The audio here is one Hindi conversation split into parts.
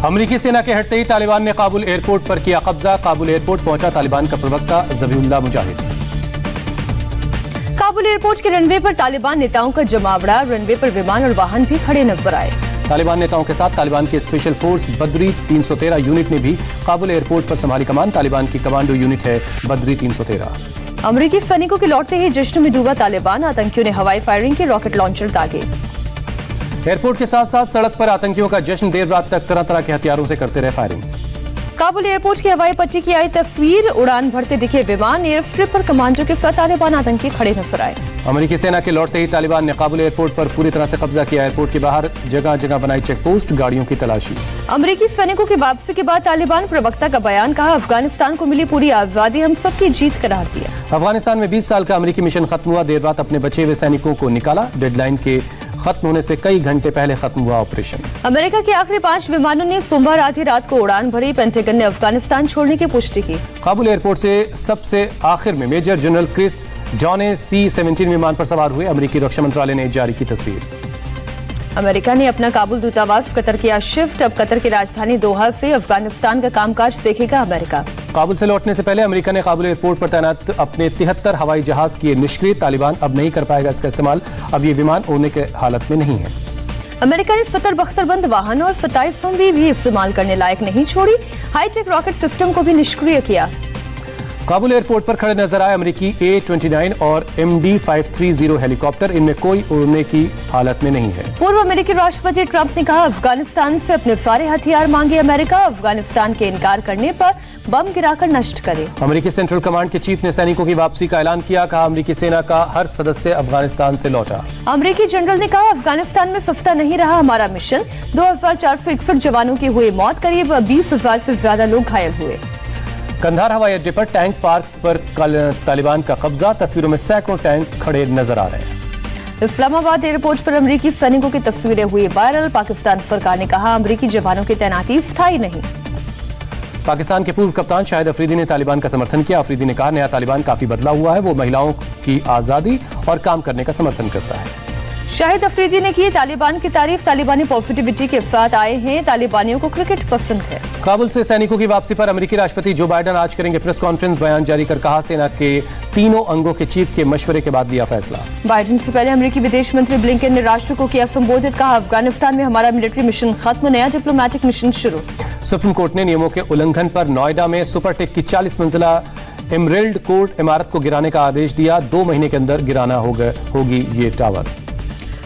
अमेरिकी सेना के हटते ही तालिबान ने काबुल एयरपोर्ट पर किया कब्जा। काबुल एयरपोर्ट पहुंचा तालिबान का प्रवक्ता ज़बीहुल्लाह मुजाहिद। काबुल एयरपोर्ट के रनवे पर तालिबान नेताओं का जमावड़ा। रनवे पर विमान और वाहन भी खड़े नजर आए। तालिबान नेताओं के साथ तालिबान की स्पेशल फोर्स बद्री 313 यूनिट ने भी काबुल एयरपोर्ट पर संभाली कमान। तालिबान की कमांडो यूनिट है बद्री 313। अमेरिकी सैनिकों के लौटते ही जश्न में डूबा तालिबान। आतंकियों ने हवाई फायरिंग के रॉकेट लॉन्चर दागे। एयरपोर्ट के साथ साथ सड़क पर आतंकियों का जश्न। देर रात तक तरह तरह के हथियारों से करते रहे फायरिंग। काबुल एयरपोर्ट की हवाई पट्टी की आई तस्वीर। उड़ान भरते दिखे विमान। एयर स्ट्रिप पर कमांडो के साथ तालिबान आतंकी खड़े नजर आए। अमेरिकी सेना के लौटते ही तालिबान ने काबुल एयरपोर्ट पर पूरी तरह से कब्जा किया। एयरपोर्ट के बाहर जगह जगह बनाई चेक पोस्ट, गाड़ियों की तलाशी। अमेरिकी सैनिकों की वापसी के बाद तालिबान प्रवक्ता का बयान। कहा, अफगानिस्तान को मिली पूरी आजादी, हम सबकी जीत करार दिया। अफगानिस्तान में 20 साल का अमेरिकी मिशन खत्म हुआ। देर रात अपने बचे हुए सैनिकों को निकाला। डेडलाइन के खत्म होने से कई घंटे पहले खत्म हुआ ऑपरेशन। अमेरिका के आखिरी 5 विमानों ने सोमवार आधी रात को उड़ान भरी। पेंटागन ने अफगानिस्तान छोड़ने की पुष्टि की। काबुल एयरपोर्ट से सबसे आखिर में मेजर जनरल क्रिस जॉने C-17 विमान पर सवार हुए। अमेरिकी रक्षा मंत्रालय ने जारी की तस्वीर। अमेरिका ने अपना काबुल दूतावास कतर किया शिफ्ट। अब कतर की राजधानी दोहा से अफगानिस्तान का कामकाज देखेगा अमेरिका। काबुल से लौटने से पहले अमेरिका ने काबुल एयरपोर्ट पर तैनात अपने 73 हवाई जहाज किए निष्क्रिय। तालिबान अब नहीं कर पाएगा इसका इस्तेमाल। अब ये विमान उड़ने के हालत में नहीं है। अमेरिका ने 70 बख्तरबंद वाहन और 27 हमवी भी इस्तेमाल करने लायक नहीं छोड़ी। हाईटेक रॉकेट सिस्टम को भी निष्क्रिय किया। काबुल एयरपोर्ट पर खड़े नजर आए अमेरिकी A-29 और MD-530 हेलीकॉप्टर। इनमें कोई उड़ने की हालत में नहीं है। पूर्व अमेरिकी राष्ट्रपति ट्रंप ने कहा, अफगानिस्तान से अपने सारे हथियार मांगे अमेरिका। अफगानिस्तान के इनकार करने पर बम गिराकर नष्ट करे। अमेरिकी सेंट्रल कमांड के चीफ ने सैनिकों की वापसी का ऐलान किया। कहा, अमेरिकी सेना का हर सदस्य अफगानिस्तान से लौटा। अमेरिकी जनरल ने कहा, अफगानिस्तान में सस्ता नहीं रहा हमारा मिशन। 2461 जवानों की हुई मौत। करीब 20,000 से ज्यादा लोग घायल हुए। कंधार हवाई अड्डे पर टैंक पार्क पर तालिबान का कब्जा। तस्वीरों में सैकड़ों टैंक खड़े नजर आ रहे हैं। इस्लामाबाद एयरपोर्ट पर अमेरिकी सैनिकों की तस्वीरें हुई वायरल। पाकिस्तान सरकार ने कहा, अमेरिकी जवानों की तैनाती स्थायी नहीं। पाकिस्तान के पूर्व कप्तान शाहिद अफरीदी ने तालिबान का समर्थन किया। अफरीदी ने कहा, नया तालिबान काफी बदला हुआ है। वो महिलाओं की आजादी और काम करने का समर्थन करता है। शाहिद अफरीदी ने की तालिबान की तारीफ। तालिबानी पॉजिटिविटी के साथ आए हैं। तालिबानियों को क्रिकेट पसंद है। काबुल से सैनिकों की वापसी पर अमेरिकी राष्ट्रपति जो बाइडेन आज करेंगे प्रेस कॉन्फ्रेंस। बयान जारी कर कहा, सेना के तीनों अंगों के चीफ के मशवरे के बाद लिया फैसला। बाइडेन से पहले अमेरिकी विदेश मंत्री ब्लिंकन ने राष्ट्र को किया संबोधित। कहा, अफगानिस्तान में हमारा मिलिट्री मिशन खत्म, नया डिप्लोमेटिक मिशन शुरू। सुप्रीम कोर्ट ने नियमों के उल्लंघन पर नोएडा में सुपरटेक की 40 मंजिला एमरेल्ड कोर्ट इमारत को गिराने का आदेश दिया। 2 महीने के अंदर गिराना होगी ये टावर।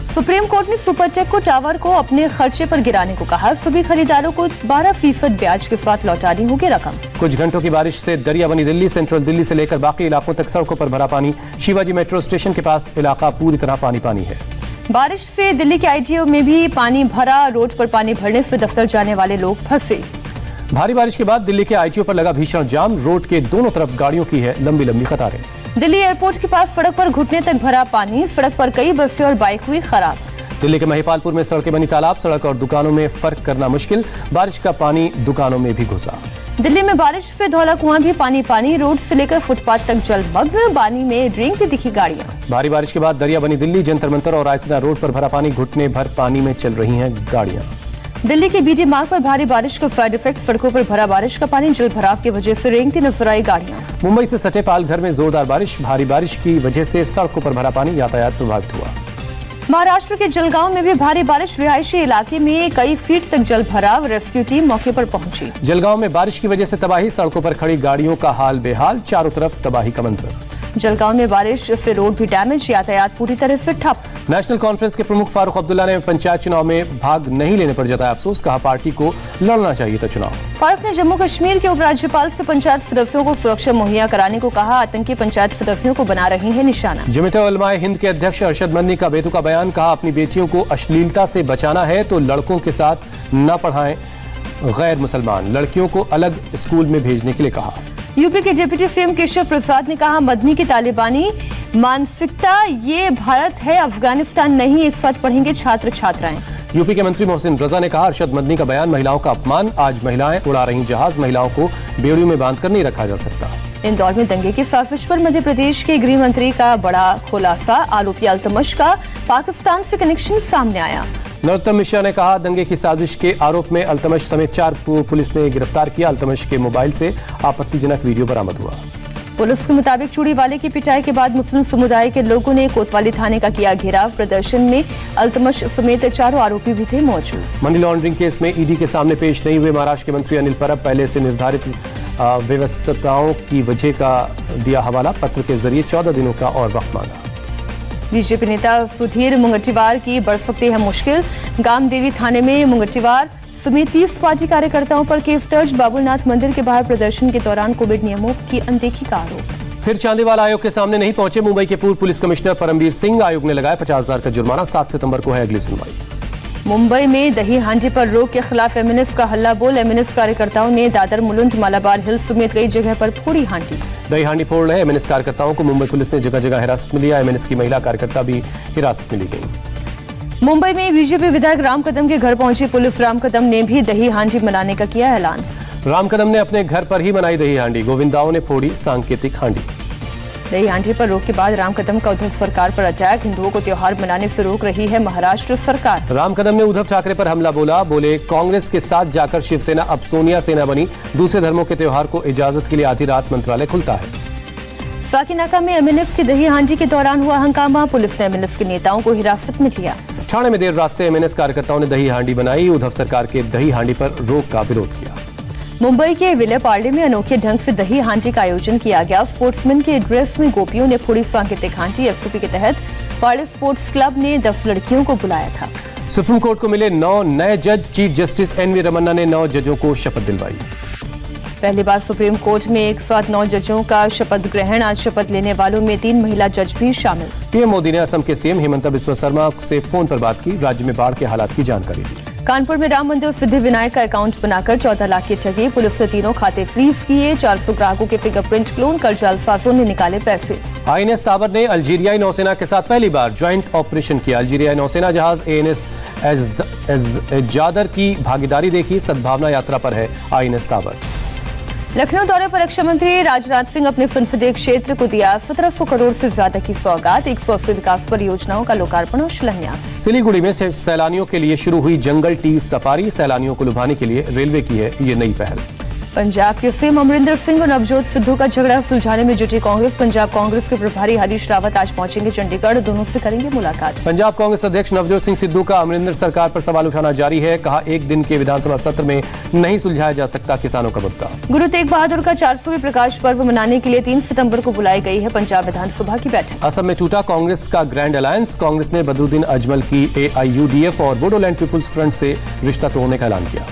सुप्रीम कोर्ट ने सुपरटेक को टावर को अपने खर्चे पर गिराने को कहा। सभी खरीदारों को 12% ब्याज के साथ लौटानी होगी रकम। कुछ घंटों की बारिश से दरिया बनी दिल्ली। सेंट्रल दिल्ली से लेकर बाकी इलाकों तक सड़कों पर भरा पानी। शिवाजी मेट्रो स्टेशन के पास इलाका पूरी तरह पानी पानी है। बारिश से दिल्ली के ITO में भी पानी भरा। रोड पर पानी भरने से दफ्तर जाने वाले लोग फंसे। भारी बारिश के बाद दिल्ली के ITO पर लगा भीषण जाम। रोड के दोनों तरफ गाड़ियों की है लंबी लंबी कतारें। दिल्ली एयरपोर्ट के पास सड़क पर घुटने तक भरा पानी। सड़क पर कई बसें और बाइक हुई खराब। दिल्ली के महिपालपुर में सड़कें बनी तालाब। सड़क और दुकानों में फर्क करना मुश्किल। बारिश का पानी दुकानों में भी घुसा। दिल्ली में बारिश से धौला कुआं भी पानी पानी। रोड से लेकर फुटपाथ तक जलमग्न। पानी में रेंगती दिखी गाड़ियां। भारी बारिश के बाद दरिया बनी दिल्ली। जंतर मंतर और रायसीना रोड पर भरा पानी। घुटने भर पानी में चल रही हैं गाड़ियां। दिल्ली के BD मार्ग पर भारी बारिश का साइड इफेक्ट। सड़कों पर भरा बारिश का पानी। जल भराव की वजह से रेंगती नजर आई गाड़ियां। मुंबई से सटे पालघर में जोरदार बारिश। भारी बारिश की वजह से सड़कों पर भरा पानी। यातायात प्रभावित हुआ। महाराष्ट्र के जलगांव में भी भारी बारिश। रिहायशी इलाके में कई फीट तक जल भराव। रेस्क्यू टीम मौके पर पहुंची। जलगांव में बारिश की वजह से तबाही। सड़कों पर खड़ी गाड़ियों का हाल बेहाल। चारों तरफ तबाही का मंजर। जलगांव में बारिश से रोड भी डैमेज। यातायात पूरी तरह से ठप। नेशनल कॉन्फ्रेंस के प्रमुख फारूक अब्दुल्ला ने पंचायत चुनाव में भाग नहीं लेने पर जताया अफसोस। कहा, पार्टी को लड़ना चाहिए था चुनाव। फारूक ने जम्मू कश्मीर के उपराज्यपाल से पंचायत सदस्यों को सुरक्षा मुहैया कराने को कहा। आतंकी पंचायत सदस्यों को बना रही है निशाना। जमीयत-ए-उलमा-ए हिंद के अध्यक्ष अरशद मदनी का बेतुका बयान। कहा, अपनी बेटियों को अश्लीलता से बचाना है तो लड़कों के साथ न पढ़ाएं गैर मुसलमान। लड़कियों को अलग स्कूल में भेजने के लिए कहा। यूपी के डिप्टी CM केशव प्रसाद ने कहा, मदनी की तालिबानी मानसिकता ये भारत है अफगानिस्तान नहीं। एक साथ पढ़ेंगे छात्र छात्राएं। यूपी के मंत्री मोहसिन रजा ने कहा, अरशद मदनी का बयान महिलाओं का अपमान। आज महिलाएं उड़ा रही जहाज। महिलाओं को बेड़ियों में बांधकर नहीं रखा जा सकता। इंदौर में दंगे की साजिश पर मध्य प्रदेश के गृह मंत्री का बड़ा खुलासा। आरोपी अल्तमश का पाकिस्तान से कनेक्शन सामने आया। नरोत्तम मिश्रा ने कहा, दंगे की साजिश के आरोप में अल्तमश समेत 4 पुलिस ने गिरफ्तार किया। अल्तमश के मोबाइल से आपत्तिजनक वीडियो बरामद हुआ। पुलिस के मुताबिक चूड़ी वाले की पिटाई के बाद मुस्लिम समुदाय के लोगों ने कोतवाली थाने का किया घेराव। प्रदर्शन में अल्तमश समेत 4 आरोपी भी थे मौजूद। मनी लॉन्ड्रिंग केस में ईडी के सामने पेश नहीं हुए महाराष्ट्र के मंत्री अनिल परब। पहले से निर्धारित व्यवस्थाओं की वजह का दिया हवाला। पत्र के जरिए 14 दिनों का और वक्त मांगा। बीजेपी नेता सुधीर मुंगटीवार की बढ़ सकती है मुश्किल। गामदेवी थाने में मुंगटीवार समेत 30 पार्टी कार्यकर्ताओं पर केस दर्ज। बाबुलनाथ मंदिर के बाहर प्रदर्शन के दौरान कोविड नियमों की अनदेखी का आरोप। फिर चांदीवाल आयोग के सामने नहीं पहुंचे मुंबई के पूर्व पुलिस कमिश्नर परमवीर सिंह। आयोग ने लगाया 50,000 का जुर्माना। 7 सितंबर को है अगली सुनवाई। मुंबई में दही हांडी पर रोक के खिलाफ एमएनएस का हल्ला बोल। एमएनएस कार्यकर्ताओं ने दादर मुलुंड मालाबार हिल्स समेत कई जगह पर फोड़ी हांडी। दही हांडी फोड़ रहे एमएनएस कार्यकर्ताओं को मुंबई पुलिस ने जगह जगह हिरासत में लिया। एमएनएस की महिला कार्यकर्ता भी हिरासत में ली गई। मुंबई में बीजेपी विधायक राम कदम के घर पहुंची पुलिस। राम कदम ने भी दही हांडी मनाने का किया ऐलान। राम कदम ने अपने घर पर ही मनाई दही हांडी। गोविंदाओं ने फोड़ी सांकेतिक हांडी। दही हांडी पर रोक के बाद राम कदम का उद्धव सरकार पर अटैक। हिंदुओं को त्योहार मनाने से रोक रही है महाराष्ट्र सरकार। राम कदम ने उद्धव ठाकरे पर हमला बोला। बोले, कांग्रेस के साथ जाकर शिवसेना अब सोनिया सेना बनी। दूसरे धर्मों के त्योहार को इजाजत के लिए आधी रात मंत्रालय खुलता है। साकिनाका में एमएनएस की दही हांडी के दौरान हुआ हंगामा। पुलिस ने एमएनएस के नेताओं को हिरासत में लिया। ठाणे में देर रात से एमएनएस कार्यकर्ताओं ने दही हांडी बनाई। उद्धव सरकार के दही हांडी पर रोक का विरोध किया। मुंबई के विले पार्ले में अनोखे ढंग से दही हांडी का आयोजन किया गया। स्पोर्ट्समैन के ड्रेस में गोपियों ने फोड़ी सांकेतिक हांडी। एसओपी के तहत पार्ले स्पोर्ट्स क्लब ने 10 लड़कियों को बुलाया था। सुप्रीम कोर्ट को मिले 9 नए जज। चीफ जस्टिस एनवी रमन्ना ने 9 जजों को शपथ दिलवाई। पहली बार सुप्रीम कोर्ट में एक साथ 9 जजों का शपथ ग्रहण। आज शपथ लेने वालों में 3 महिला जज भी शामिल। पीएम मोदी ने असम के सीएम हिमंता बिस्वा शर्मा से फोन पर बात की। राज्य में बाढ़ के हालात की जानकारी दी। कानपुर में राम मंदिर सिद्धि विनायक का अकाउंट बनाकर 14 लाख की ठगी। पुलिस ने तीनों खाते फ्रीज किए। 400 ग्राहकों के फिंगरप्रिंट क्लोन कर जालसाजों ने निकाले पैसे। आईएनएस ताबर ने अल्जीरियाई नौसेना के साथ पहली बार ज्वाइंट ऑपरेशन किया। अल्जीरियाई नौसेना जहाज एएनएस जादर की भागीदारी देखी। सद्भावना यात्रा पर है आईएनएस ताबर। लखनऊ दौरे पर रक्षा मंत्री राजनाथ सिंह अपने संसदीय क्षेत्र को दिया 1700 करोड़ से ज्यादा की सौगात। 180 विकास परियोजनाओं का लोकार्पण और शिलान्यास। सिलीगुड़ी में सैलानियों के लिए शुरू हुई जंगल टी सफारी। सैलानियों को लुभाने के लिए रेलवे की है ये नई पहल। पंजाब के सीएम अमरिंदर सिंह और नवजोत सिद्धू का झगड़ा सुलझाने में जुटी कांग्रेस। पंजाब कांग्रेस के प्रभारी हरीश रावत आज पहुंचेंगे चंडीगढ़। दोनों से करेंगे मुलाकात। पंजाब कांग्रेस अध्यक्ष नवजोत सिंह सिद्धू का अमरिंदर सरकार पर सवाल उठाना जारी है। कहा, एक दिन के विधानसभा सत्र में नहीं सुलझाया जा सकता किसानों का मुद्दा। गुरु तेग बहादुर का 400वें प्रकाश पर्व मनाने के लिए 3 सितंबर को बुलाई गई है पंजाब विधानसभा की बैठक। असम में टूटा कांग्रेस का ग्रैंड अलायंस। कांग्रेस ने बदरुद्दीन अजमल की एआईयूडीएफ और बोडोलैंड पीपुल्स फ्रंट से रिश्ता तोड़ने का ऐलान किया।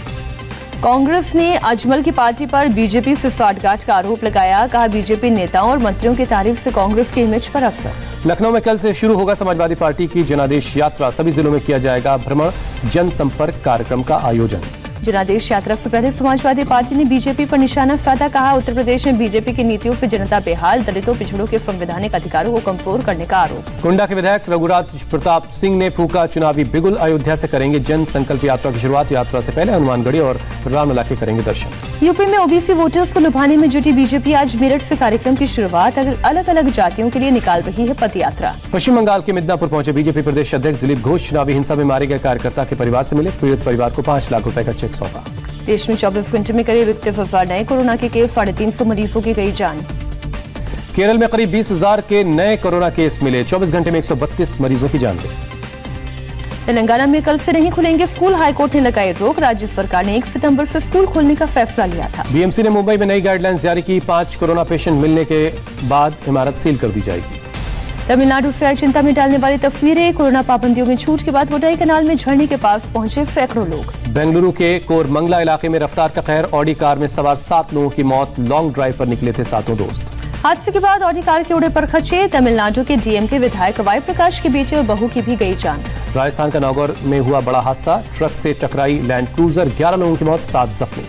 कांग्रेस ने अजमल की पार्टी पर बीजेपी से साठगांठ का आरोप लगाया। कहा, बीजेपी नेताओं और मंत्रियों की तारीफ से कांग्रेस के इमेज पर असर। लखनऊ में कल से शुरू होगा समाजवादी पार्टी की जनादेश यात्रा। सभी जिलों में किया जाएगा भ्रमण। जनसंपर्क कार्यक्रम का आयोजन। जनादेश यात्रा से पहले समाजवादी पार्टी ने बीजेपी पर निशाना साधा। कहा, उत्तर प्रदेश में बीजेपी की नीतियों से जनता बेहाल। दलितों पिछड़ों के संवैधानिक अधिकारों को कमजोर करने का आरोप। कुंडा के विधायक रघुराज प्रताप सिंह ने फूका चुनावी बिगुल। अयोध्या से करेंगे जन संकल्प यात्रा की शुरुआत। यात्रा से पहले हनुमानगढ़ी और रामलला के करेंगे दर्शन। यूपी में ओबीसी वोटर्स को लुभाने में जुटी बीजेपी। आज मेरठ से कार्यक्रम की शुरुआत। अलग अलग जातियों के लिए निकाल रही है पद यात्रा। पश्चिम बंगाल के मिदनापुर पहुंचे बीजेपी प्रदेश अध्यक्ष दिलीप घोष। चुनावी हिंसा में मारे गए कार्यकर्ता के परिवार से मिले। पीड़ित परिवार को 5 लाख रुपए का चेक सौंपा। देश में 24 घंटे में करीब 31,000 नए कोरोना के केस। 350 मरीजों की गई जान। केरल में करीब 20,000 के नए कोरोना केस मिले। 24 घंटे में 132 मरीजों की जान गई। तेलंगाना में कल से नहीं खुलेंगे स्कूल। हाईकोर्ट ने लगाई रोक। राज्य सरकार ने 1 सितंबर से स्कूल खोलने का फैसला लिया था। बीएमसी ने मुंबई में नई गाइडलाइंस जारी की। 5 कोरोना पेशेंट मिलने के बाद इमारत सील कर दी जाएगी। तमिलनाडु से आई चिंता में डालने वाली तस्वीरें। कोरोना पाबंदियों में छूट के बाद वोटाई कनाल में झरने के पास पहुंचे सैकड़ों लोग। बेंगलुरु के कोरमंगला इलाके में रफ्तार का कहर। ऑडी कार में सवार 7 लोगों की मौत। लॉन्ग ड्राइव पर निकले थे 7 दोस्त। हादसे के बाद ऑडी कार के उड़े पर खचे। तमिलनाडु के डीएमके विधायक वाई प्रकाश के बेटे और बहू की भी गई जान। राजस्थान का नागौर में हुआ बड़ा हादसा। ट्रक से टकराई लैंड क्रूजर। 11 लोगों की मौत, 7 जख्मी।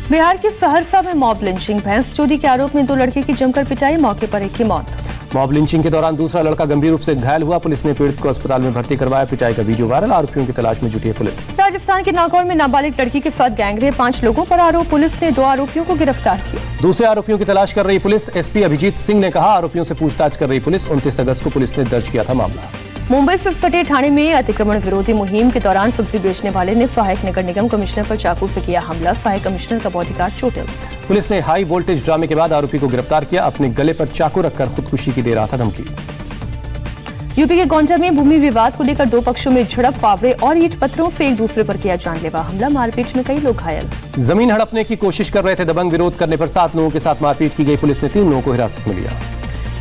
बिहार के सहरसा में मॉब लिंचिंग। भैंस चोरी के आरोप में 2 लड़के की जमकर पिटाई। मौके पर एक की मौत। मॉब लिंचिंग के दौरान दूसरा लड़का गंभीर रूप से घायल हुआ। पुलिस ने पीड़ित को अस्पताल में भर्ती करवाया। पिटाई का वीडियो वायरल। आरोपियों की तलाश में जुटी है पुलिस। राजस्थान के नागौर में नाबालिग लड़की के साथ गैंगरेप। 5 लोगों पर आरोप। पुलिस ने 2 आरोपियों को गिरफ्तार किया। दूसरे आरोपियों की तलाश कर रही पुलिस। एसपी अभिजीत सिंह ने कहा, आरोपियों से पूछताछ कर रही पुलिस। 29 अगस्त को पुलिस ने दर्ज किया था मामला। मुंबई से सटे ठाणे में अतिक्रमण विरोधी मुहिम के दौरान सब्जी बेचने वाले ने सहायक नगर निगम कमिश्नर पर चाकू से किया हमला। सहायक कमिश्नर का बॉडीगार्ड चोटिल। पुलिस ने हाई वोल्टेज ड्रामे के बाद आरोपी को गिरफ्तार किया। अपने गले पर चाकू रखकर खुदकुशी की दे रहा था धमकी। यूपी के गोंडा में भूमि विवाद को लेकर 2 पक्षों में झड़प। फावड़े और ईंट पत्थरों से एक दूसरे पर किया जानलेवा हमला। मारपीट में कई लोग घायल। जमीन हड़पने की कोशिश कर रहे थे दबंग। विरोध करने पर 7 लोगों के साथ मारपीट की गई। पुलिस ने 3 लोगों को हिरासत में लिया।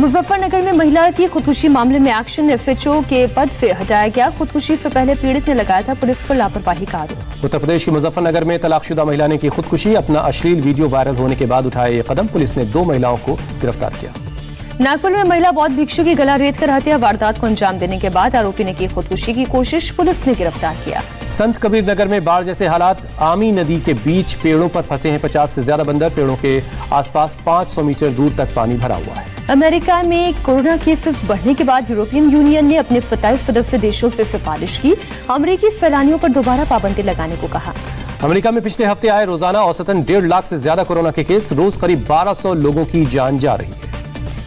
मुजफ्फरनगर में महिला की खुदकुशी मामले में एक्शन। एसएचओ के पद से हटाया गया। खुदकुशी से पहले पीड़ित ने लगाया था पुलिस पर लापरवाही का आरोप। उत्तर प्रदेश के मुजफ्फरनगर में तलाकशुदा महिला ने की खुदकुशी। अपना अश्लील वीडियो वायरल होने के बाद उठाया ये कदम। पुलिस ने 2 महिलाओं को गिरफ्तार किया। नागपुर में महिला बौद्ध भिक्षु की गला रेत कर हत्या। वारदात को अंजाम देने के बाद आरोपी ने की खुदकुशी की कोशिश। पुलिस ने गिरफ्तार किया। संत कबीर नगर में बाढ़ जैसे हालात। आमी नदी के बीच पेड़ों पर फंसे हैं 50 से ज्यादा बंदर। पेड़ों के आसपास 500 मीटर दूर तक पानी भरा हुआ है। अमेरिका में कोरोना केसेस बढ़ने के बाद यूरोपियन यूनियन ने अपने 27 सदस्य देशों से सिफारिश की। अमेरिकी सैलानियों पर दोबारा पाबंदी लगाने को कहा। अमेरिका में पिछले हफ्ते आए रोजाना औसतन 1.5 लाख से ज्यादा कोरोना के केस। रोज करीब 1200 लोगों की जान जा रही है।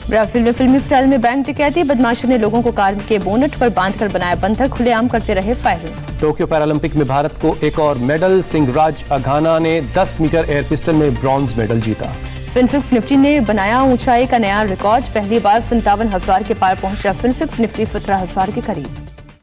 ब्राजील में फिल्मी स्टाइल में बैंक डकैती। बदमाशों ने लोगों को कार के बोनट पर बांधकर बनाया बंधक। खुलेआम करते रहे फायरिंग। टोक्यो पैरालंपिक में भारत को एक और मेडल। सिंहराज अघाना ने 10 मीटर एयर पिस्टल में ब्रॉन्ज मेडल जीता। सेंसेक्स निफ्टी ने बनाया ऊंचाई का नया रिकॉर्ड। पहली बार 57,000 के पार पहुंचा सेंसेक्स। निफ्टी 17,000 के करीब।